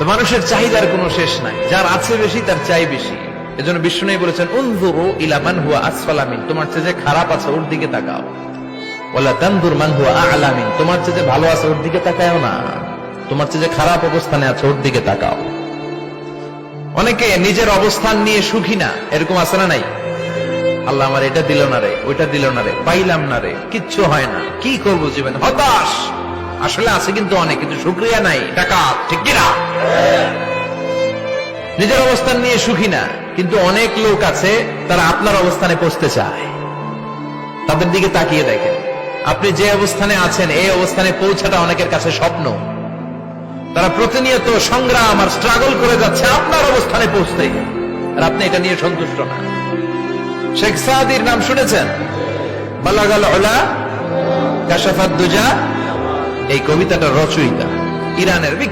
তো মানুষের চাহিদার কোনো শেষ নাই, যার আছে বেশি তার চাই বেশি। এজন্য বিষ্ণু বলেছেন উনজুরু ইলা মান হুয়া আসফালা মিন, তোমার চেয়ে যে খারাপ আছে ওর দিকে তাকাও। ওয়ালা তানজুর মান হুয়া আ'লা মিন, তোমার চেয়ে যে ভালো আছে ওর দিকে তাকাও না, তোমার চেয়ে যে খারাপ অবস্থানে আছে ওর দিকে তাকাও। অনেকে নিজের অবস্থান নিয়ে সুখী না, এরকম আছে না নাই? আল্লাহ আমার এটা দিল না রে, ওইটা দিল না রে, পাইলাম না রে, কিচ্ছু হয় না, কি করবো জীবন, হতাশ। আসলে আছে কিন্তু অনেক, কিন্তু শুকরিয়া নাই, টাকা ঠিক কিনা? নিজের অবস্থান নিয়ে সুখী না, কিন্তু অনেক লোক আছে তারা আপনার অবস্থানে পৌঁছতে চায়। তাদের দিকে তাকিয়ে দেখেন, আপনি যে অবস্থানে আছেন এই অবস্থানে পৌঁছাটা অনেকের কাছে স্বপ্ন। তারা প্রতিনিয়ত সংগ্রাম আর স্ট্রাগল করে যাচ্ছে আপনার অবস্থানে পৌঁছতে, আর আপনি এটা নিয়ে সন্তুষ্ট না। শেখ সাদির নাম শুনেছেন? বালাগাল উলা কাশাফাত দুজা, এই কবিতাটার রচয়িতা ইরানের